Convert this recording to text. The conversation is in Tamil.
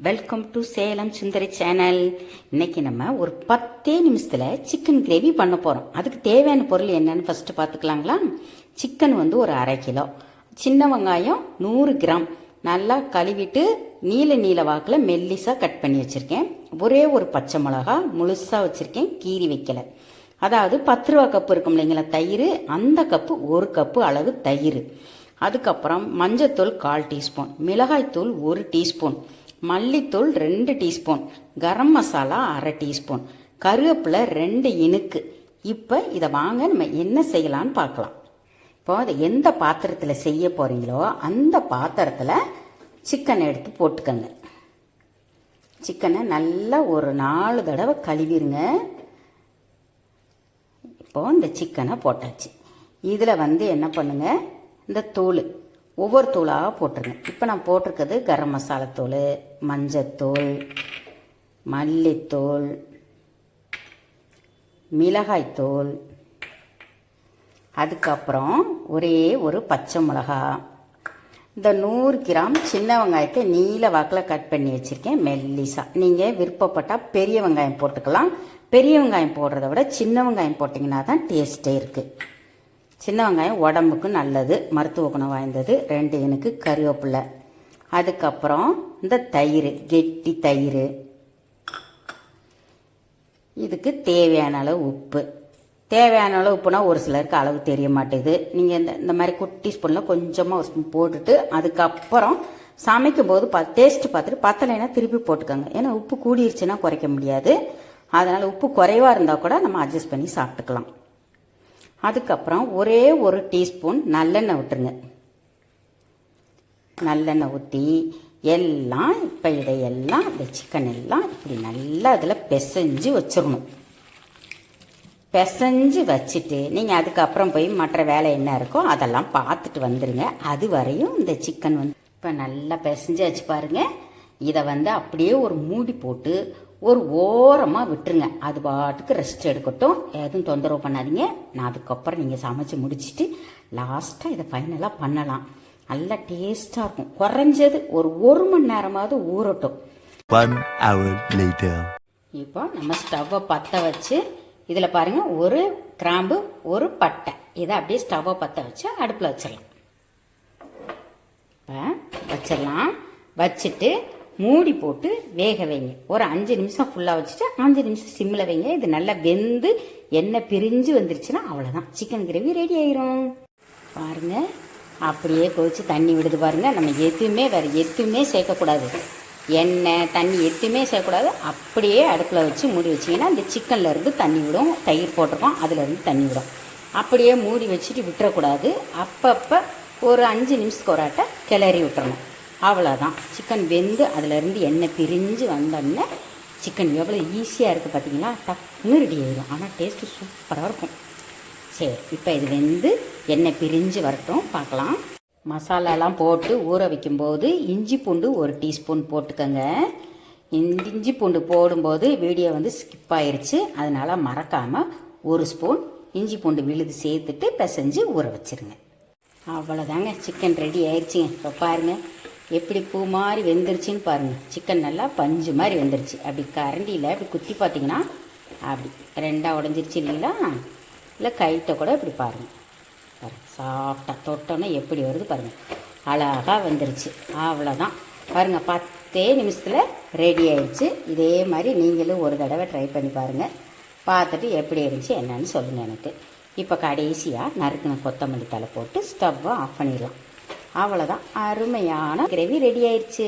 Welcome to Salem Sundari channel. இன்னைக்கு நம்ம ஒரு 10 நிமிஷத்தில் சிக்கன் கிரேவி பண்ண போகிறோம். அதுக்கு தேவையான பொருள் என்னன்னு ஃபஸ்ட்டு பார்த்துக்கலாங்களா. சிக்கன் வந்து ஒரு 1/2 கிலோ, சின்ன வெங்காயம் 100 கிராம் நல்லா கழுவிட்டு நீல வாக்கில் மெல்லிஸாக கட் பண்ணி வச்சுருக்கேன். ஒரே ஒரு பச்சை மிளகா முழுசாக வச்சுருக்கேன், கீரி வைக்கலை. அதாவது 10 ரூபா கப்பு இருக்கும் இல்லைங்களா தயிர், அந்த கப்பு 1 கப்பு அளவு தயிர். அதுக்கப்புறம் மஞ்சத்தூள் 1/4 டீஸ்பூன், மிளகாய்த்தூள் 1 டீஸ்பூன், மல்லித்தூள் 2 டீஸ்பூன், கரம் மசாலா 1/2 டீஸ்பூன், கருவேப்பிலை 2 இனுக்கு. இப்போ இதை வாங்க நம்ம என்ன செய்யலான்னு பார்க்கலாம். இப்போ அதை எந்த பாத்திரத்தில் செய்ய போகிறீங்களோ அந்த பாத்திரத்தில் சிக்கனை எடுத்து போட்டுக்கோங்க. சிக்கனை நல்லா ஒரு 4 தடவை கழுவிடுங்க. இப்போ இந்த சிக்கனை போட்டாச்சு. இதில் வந்து என்ன பண்ணுங்க, இந்த தூள் ஒவ்வொரு தூளாக போட்டுருங்க. இப்போ நான் போட்டிருக்கிறது கரம் மசாலா தூள், மஞ்சத்தூள், மல்லித்தூள், மிளகாய்த்தூள், அதுக்கப்புறம் ஒரே ஒரு பச்சை மிளகா, இந்த 100 கிராம் சின்ன வெங்காயத்தை நீல வாக்கில் கட் பண்ணி வச்சுருக்கேன் மெல்லிசா. நீங்கள் விருப்பப்பட்டால் பெரிய வெங்காயம் போட்டுக்கலாம். பெரிய வெங்காயம் போடுறத விட சின்ன வெங்காயம் போட்டிங்கன்னா தான் டேஸ்ட்டே இருக்குது. சின்ன வெங்காயம் உடம்புக்கு நல்லது, மருத்துவ குணம் வாய்ந்தது. 2 எனக்கு கருவேப்பிலை, அதுக்கப்புறம் இந்த தயிர், கெட்டி தயிர், இதுக்கு தேவையான அளவு உப்பு. தேவையான அளவு உப்புனா ஒரு சிலருக்கு அளவு தெரிய மாட்டேது. நீங்கள் இந்த மாதிரி குட்டி ஸ்பூனில் கொஞ்சமாக ஒரு ஸ்பூன் போட்டுட்டு அதுக்கப்புறம் சமைக்கும் போது டேஸ்ட்டு பார்த்துட்டு பத்தலைன்னா திருப்பி போட்டுக்கோங்க. ஏன்னா உப்பு கூடிருச்சுன்னா குறைக்க முடியாது. அதனால் உப்பு குறைவாக இருந்தால் கூட நம்ம அட்ஜஸ்ட் பண்ணி சாப்பிட்டுக்கலாம். அதுக்கப்புறம் ஒரே ஒரு டீஸ்பூன் நல்லெண்ணெய் விட்டுருங்க. நல்லெண்ணெய் ஊற்றி எல்லாம் இப்போ இதையெல்லாம் இந்த சிக்கன் எல்லாம் இப்படி நல்லா அதில் பிசைஞ்சு வச்சிடணும். பிசைஞ்சு வச்சுட்டு நீங்கள் அதுக்கப்புறம் போய் மற்ற வேலை என்ன இருக்கோ அதெல்லாம் பார்த்துட்டு வந்துடுங்க. அது வரையும் இந்த சிக்கன் வந்து இப்போ நல்லா பிசைஞ்சு வச்சு பாருங்கள். இதை வந்து அப்படியே ஒரு மூடி போட்டு ஒரு ஓரமாக விட்டுருங்க. அது பாட்டுக்கு ரெஸ்ட் எடுக்கட்டும், எதுவும் தொந்தரவு பண்ணாதீங்க. நான் அதுக்கப்புறம் நீங்கள் சமைச்சு முடிச்சுட்டு லாஸ்ட்டாக இதை ஃபைனலாக பண்ணலாம். நல்லா டேஸ்ட்டாக இருக்கும். குறைஞ்சது ஒரு மணி நேரமாவது ஊறட்டும். 1 hour later. இப்போ நம்ம ஸ்டவ்வை பற்ற வச்சு இதில் பாருங்கள், ஒரு கிராம்பு ஒரு பட்டை, இதை அப்படியே ஸ்டவ்வை பற்ற வச்சு அடுப்பில் வச்சிடலாம். இப்போ வச்சிடலாம். வச்சுட்டு மூடி போட்டு வேக வைங்க. ஒரு 5 நிமிஷம் ஃபுல்லாக வச்சுட்டு 5 நிமிஷம் சிம்மில் வைங்க. இது நல்லா வெந்து எண்ணெய் பிரிஞ்சு வந்துருச்சுன்னா அவ்வளோதான், சிக்கன் கிரேவி ரெடி ஆயிரும். பாருங்க, அப்படியே கொதிச்சு தண்ணி விடுது பாருங்க. நம்ம வேறு எதுவுமே சேர்க்கக்கூடாது, எண்ணெய் தண்ணி எதுவுமே சேர்க்கக்கூடாது. அப்படியே அடுப்பில் வச்சு மூடி வச்சிங்கன்னா இந்த சிக்கன்லேருந்து தண்ணி விடும். தயிர் போட்டிருக்கோம், அதுலேருந்து தண்ணி விடும். அப்படியே மூடி வச்சுட்டு விட்டுறக்கூடாது. அப்பப்போ ஒரு 5 நிமிஷத்துக்கு ஒரு ஆட்டை கிளறி விட்டுறணும். அவ்வளோதான், சிக்கன் வெந்து அதிலேருந்து எண்ணெய் பிரிஞ்சு வந்தோடனே சிக்கன் எவ்வளோ ஈஸியாக இருக்குது பார்த்தீங்களா, டக்குன்னு ரெடி ஆகிடும். ஆனால் டேஸ்ட்டு சூப்பராக இருக்கும். சரி, இப்போ இது வெந்து எண்ணெய் பிரிஞ்சு வரட்டும், பார்க்கலாம். மசாலாலாம் போட்டு ஊற வைக்கும்போது இஞ்சி பூண்டு 1 டீஸ்பூன் போட்டுக்கோங்க. இஞ்சி பூண்டு போடும்போது வீடியோ வந்து ஸ்கிப் ஆயிடுச்சு, அதனால் மறக்காமல் 1 ஸ்பூன் இஞ்சி பூண்டு விழுது சேர்த்துட்டு பிசைஞ்சு ஊற வச்சுருங்க. அவ்வளோதாங்க, சிக்கன் ரெடி ஆயிடுச்சுங்க. இப்போ பாருங்கள் எப்படி பூ மாதிரி வெந்துருச்சுன்னு பாருங்கள். சிக்கன் நல்லா பஞ்சு மாதிரி வெந்துருச்சு. அப்படி கரண்டியில் அப்படி குத்தி பார்த்தீங்கன்னா அப்படி 2ஆக உடஞ்சிருச்சு இல்லைங்களா, இல்லை கைட்ட கூட இப்படி பாருங்கள். பாருங்கள், சாஃப்டாக தொட்டோன்னே எப்படி வருது பாருங்கள், அழகாக வெந்துருச்சு. அவ்வளோதான் பாருங்கள், 10 நிமிஷத்தில் ரெடி ஆயிடுச்சு. இதே மாதிரி நீங்களும் ஒரு தடவை ட்ரை பண்ணி பாருங்கள். பார்த்துட்டு எப்படி இருந்துச்சு என்னன்னு சொல்லுங்கள் எனக்கு. இப்போ கடைசியாக நறுக்கின கொத்தமல்லி தழை போட்டு ஸ்டவ்வை ஆஃப் பண்ணிடலாம். அவ்வளோதான், அருமையான கிரேவி ரெடி ஆயிடுச்சு.